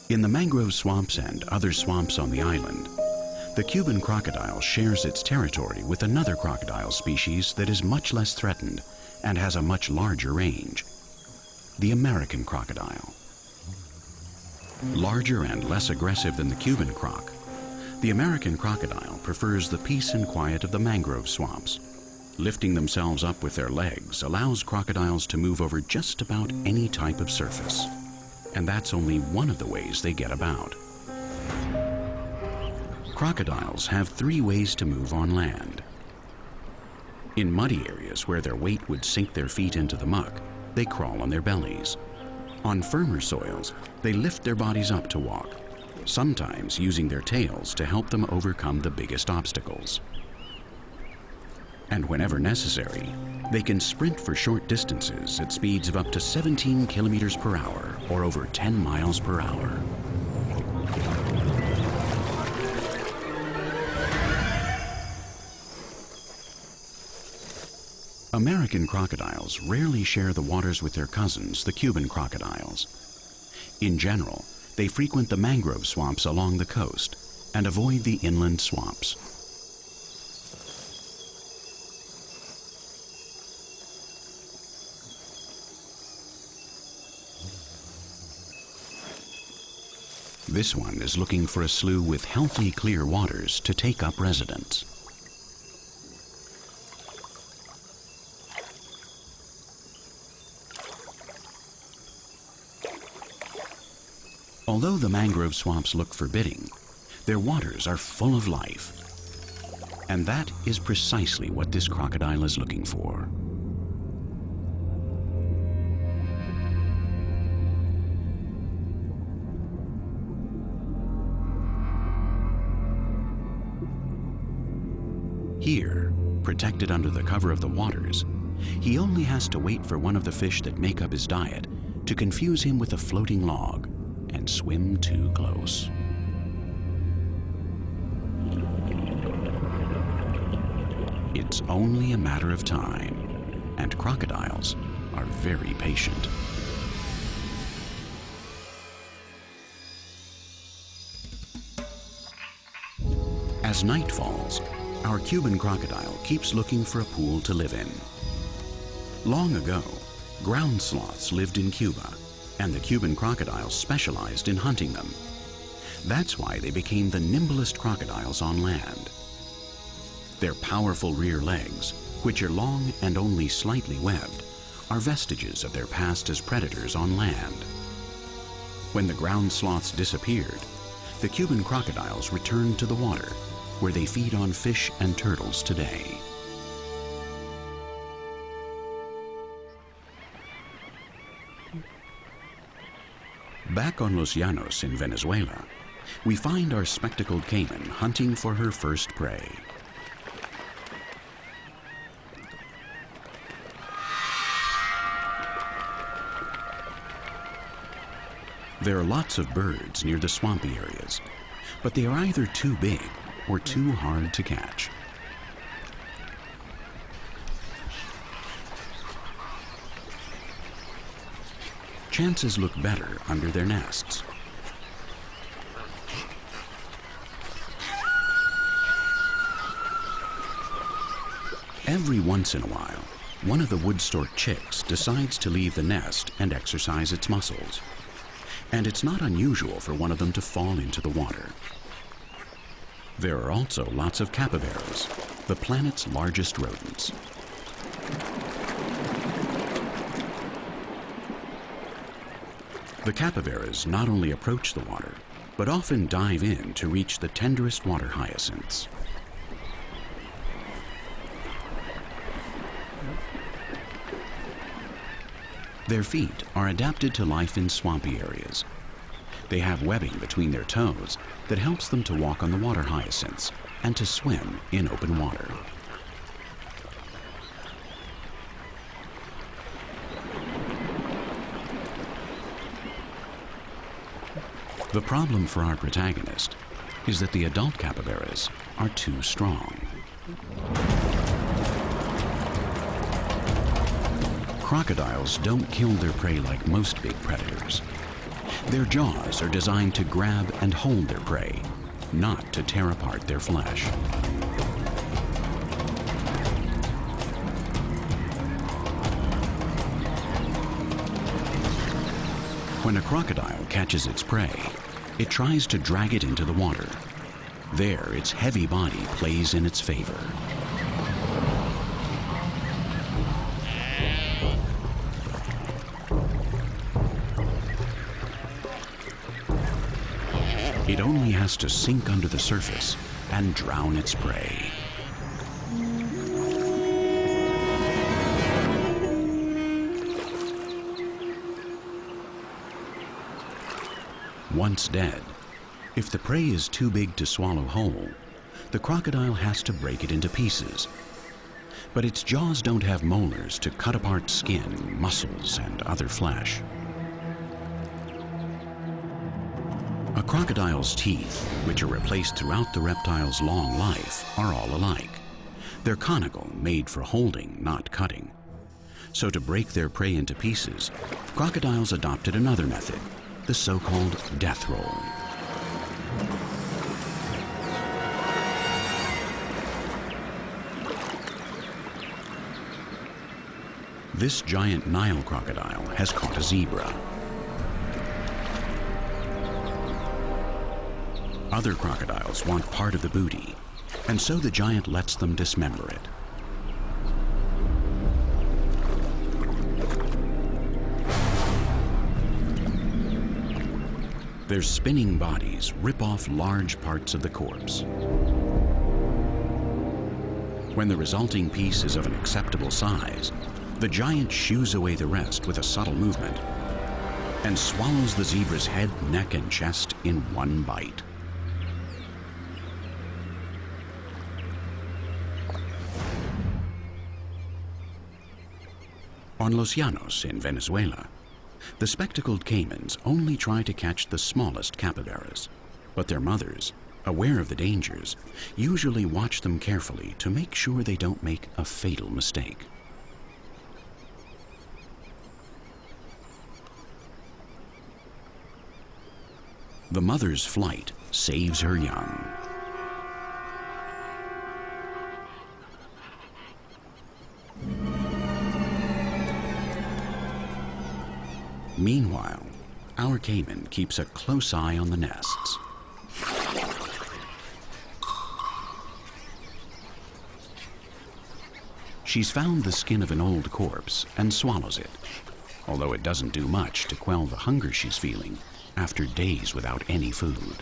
In the mangrove swamps and other swamps on the island, the Cuban crocodile shares its territory with another crocodile species that is much less threatened and has a much larger range, the American crocodile. Larger and less aggressive than the Cuban croc, the American crocodile prefers the peace and quiet of the mangrove swamps. Lifting themselves up with their legs allows crocodiles to move over just about any type of surface. And that's only one of the ways they get about. Crocodiles have 3 ways to move on land. In muddy areas where their weight would sink their feet into the muck, they crawl on their bellies. On firmer soils, they lift their bodies up to walk, sometimes using their tails to help them overcome the biggest obstacles. And whenever necessary, they can sprint for short distances at speeds of up to 17 kilometers per hour or over 10 miles per hour. American crocodiles rarely share the waters with their cousins, the Cuban crocodiles. In general, they frequent the mangrove swamps along the coast and avoid the inland swamps. This one is looking for a slough with healthy, clear waters to take up residence. Although the mangrove swamps look forbidding, their waters are full of life. And that is precisely what this crocodile is looking for. Here, protected under the cover of the waters, he only has to wait for one of the fish that make up his diet to confuse him with a floating log and swim too close. It's only a matter of time, and crocodiles are very patient. As night falls, our Cuban crocodile keeps looking for a pool to live in. Long ago, ground sloths lived in Cuba, and the Cuban crocodiles specialized in hunting them. That's why they became the nimblest crocodiles on land. Their powerful rear legs, which are long and only slightly webbed, are vestiges of their past as predators on land. When the ground sloths disappeared, the Cuban crocodiles returned to the water, where they feed on fish and turtles today. Back on Los Llanos in Venezuela, we find our spectacled caiman hunting for her first prey. There are lots of birds near the swampy areas, but they are either too big or too hard to catch. Chances look better under their nests. Every once in a while, one of the wood stork chicks decides to leave the nest and exercise its muscles. And it's not unusual for one of them to fall into the water. There are also lots of capybaras, the planet's largest rodents. The capybaras not only approach the water, but often dive in to reach the tenderest water hyacinths. Their feet are adapted to life in swampy areas. They have webbing between their toes that helps them to walk on the water hyacinths and to swim in open water. The problem for our protagonist is that the adult capybaras are too strong. Crocodiles don't kill their prey like most big predators. Their jaws are designed to grab and hold their prey, not to tear apart their flesh. When a crocodile catches its prey, it tries to drag it into the water. There, its heavy body plays in its favor. It only has to sink under the surface and drown its prey. Once dead, if the prey is too big to swallow whole, the crocodile has to break it into pieces. But its jaws don't have molars to cut apart skin, muscles, and other flesh. A crocodile's teeth, which are replaced throughout the reptile's long life, are all alike. They're conical, made for holding, not cutting. So to break their prey into pieces, crocodiles adopted another method, the so-called death roll. This giant Nile crocodile has caught a zebra. Other crocodiles want part of the booty, and so the giant lets them dismember it. Their spinning bodies rip off large parts of the corpse. When the resulting piece is of an acceptable size, the giant shoos away the rest with a subtle movement and swallows the zebra's head, neck, and chest in one bite. On Los Llanos in Venezuela, the spectacled caimans only try to catch the smallest capybaras, but their mothers, aware of the dangers, usually watch them carefully to make sure they don't make a fatal mistake. The mother's flight saves her young. Meanwhile, our caiman keeps a close eye on the nests. She's found the skin of an old corpse and swallows it, although it doesn't do much to quell the hunger she's feeling after days without any food.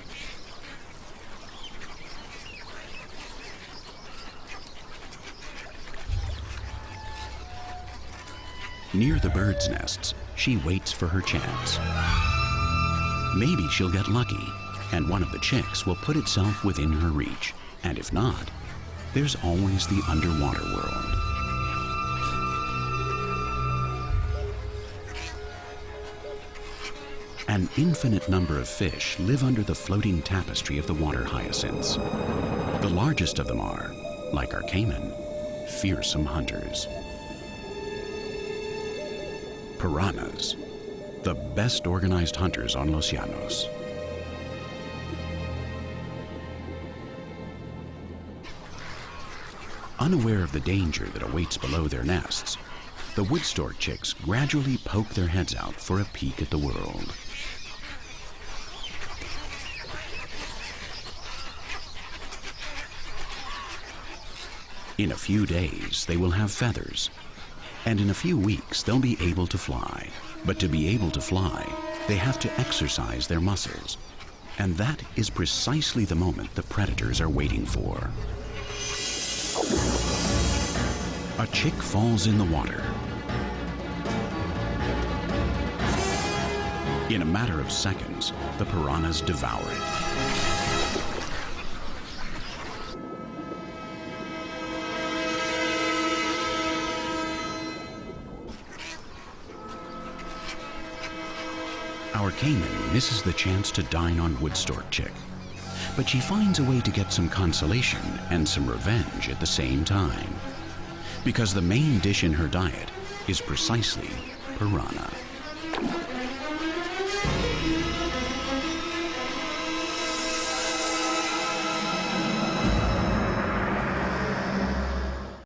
Near the birds' nests, she waits for her chance. Maybe she'll get lucky, and one of the chicks will put itself within her reach. And if not, there's always the underwater world. An infinite number of fish live under the floating tapestry of the water hyacinths. The largest of them are, like our caiman, fearsome hunters. Piranhas, the best organized hunters on Los Llanos. Unaware of the danger that awaits below their nests, the wood stork chicks gradually poke their heads out for a peek at the world. In a few days, they will have feathers. And in a few weeks, they'll be able to fly. But to be able to fly, they have to exercise their muscles. And that is precisely the moment the predators are waiting for. A chick falls in the water. In a matter of seconds, the piranhas devour it. Our caiman misses the chance to dine on wood stork chick, but she finds a way to get some consolation and some revenge at the same time, because the main dish in her diet is precisely piranha.